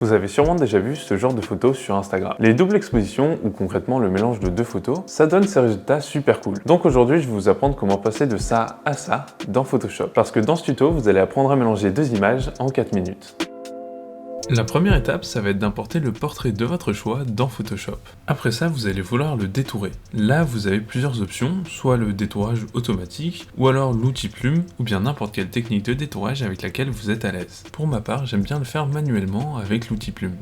Vous avez sûrement déjà vu ce genre de photos sur Instagram. Les doubles expositions, ou concrètement le mélange de deux photos, ça donne ces résultats super cool. Donc aujourd'hui, je vais vous apprendre comment passer de ça à ça dans Photoshop. Parce que dans ce tuto, vous allez apprendre à mélanger deux images en 4 minutes. La première étape, ça va être d'importer le portrait de votre choix dans Photoshop. Après ça, vous allez vouloir le détourer. Là, vous avez plusieurs options, soit le détourage automatique, ou alors l'outil plume, ou bien n'importe quelle technique de détourage avec laquelle vous êtes à l'aise. Pour ma part, j'aime bien le faire manuellement avec l'outil plume.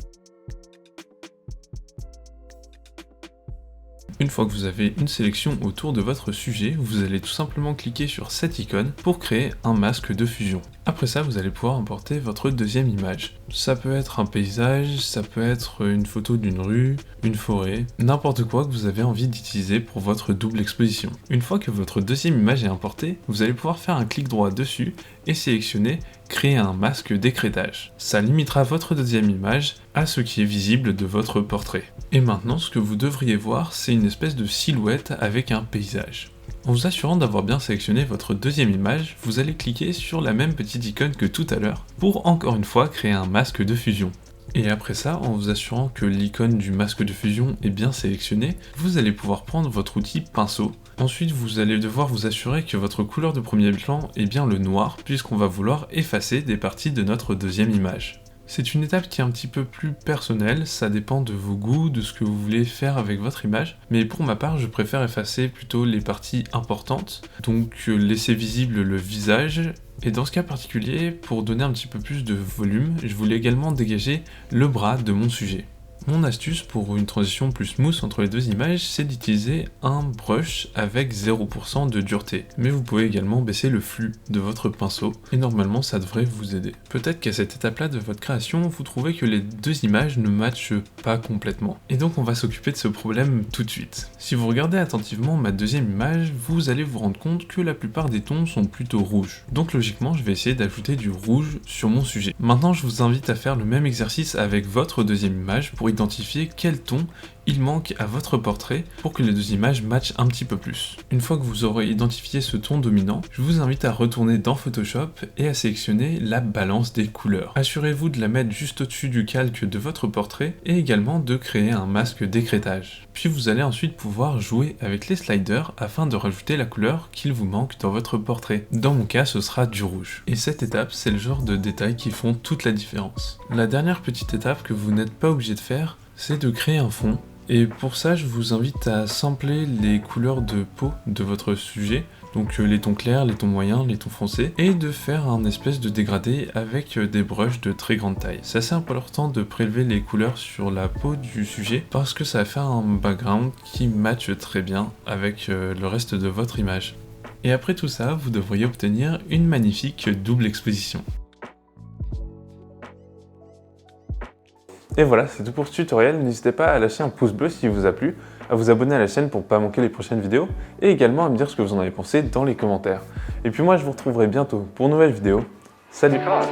Une fois que vous avez une sélection autour de votre sujet, vous allez tout simplement cliquer sur cette icône pour créer un masque de fusion. Après ça, vous allez pouvoir importer votre deuxième image. Ça peut être un paysage, ça peut être une photo d'une rue, une forêt, n'importe quoi que vous avez envie d'utiliser pour votre double exposition. Une fois que votre deuxième image est importée, vous allez pouvoir faire un clic droit dessus et sélectionner créer un masque d'écrêtage. Ça limitera votre deuxième image à ce qui est visible de votre portrait. Et maintenant, ce que vous devriez voir, c'est une espèce de silhouette avec un paysage. En vous assurant d'avoir bien sélectionné votre deuxième image, vous allez cliquer sur la même petite icône que tout à l'heure pour encore une fois créer un masque de fusion. Et après ça, en vous assurant que l'icône du masque de fusion est bien sélectionnée, vous allez pouvoir prendre votre outil pinceau. Ensuite, vous allez devoir vous assurer que votre couleur de premier plan est bien le noir, puisqu'on va vouloir effacer des parties de notre deuxième image. C'est une étape qui est un petit peu plus personnelle, ça dépend de vos goûts, de ce que vous voulez faire avec votre image, mais pour ma part, je préfère effacer plutôt les parties importantes, donc laisser visible le visage. Et dans ce cas particulier, pour donner un petit peu plus de volume, je voulais également dégager le bras de mon sujet. Mon astuce pour une transition plus smooth entre les deux images, c'est d'utiliser un brush avec 0% de dureté. Mais vous pouvez également baisser le flux de votre pinceau et normalement ça devrait vous aider. Peut-être qu'à cette étape-là de votre création, vous trouvez que les deux images ne matchent pas complètement. Et donc on va s'occuper de ce problème tout de suite. Si vous regardez attentivement ma deuxième image, vous allez vous rendre compte que la plupart des tons sont plutôt rouges. Donc logiquement, je vais essayer d'ajouter du rouge sur mon sujet. Maintenant, je vous invite à faire le même exercice avec votre deuxième image pour identifier quel ton il manque à votre portrait pour que les deux images matchent un petit peu plus. Une fois que vous aurez identifié ce ton dominant, je vous invite à retourner dans Photoshop et à sélectionner la balance des couleurs. Assurez-vous de la mettre juste au-dessus du calque de votre portrait et également de créer un masque d'écrêtage. Puis vous allez ensuite pouvoir jouer avec les sliders afin de rajouter la couleur qu'il vous manque dans votre portrait. Dans mon cas, ce sera du rouge. Et cette étape, c'est le genre de détails qui font toute la différence. La dernière petite étape que vous n'êtes pas obligé de faire, c'est de créer un fond. Et pour ça, je vous invite à sampler les couleurs de peau de votre sujet, donc les tons clairs, les tons moyens, les tons foncés, et de faire un espèce de dégradé avec des brushes de très grande taille. C'est assez important de prélever les couleurs sur la peau du sujet parce que ça va faire un background qui matche très bien avec le reste de votre image. Et après tout ça, vous devriez obtenir une magnifique double exposition. Et voilà, c'est tout pour ce tutoriel. N'hésitez pas à lâcher un pouce bleu s'il vous a plu, à vous abonner à la chaîne pour ne pas manquer les prochaines vidéos, et également à me dire ce que vous en avez pensé dans les commentaires. Et puis moi, je vous retrouverai bientôt pour une nouvelle vidéo. Salut! Because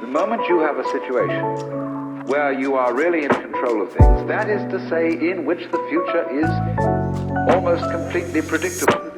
the moment you have a situation where you are really in control of things, that is to say, in which the future is almost completely predictable.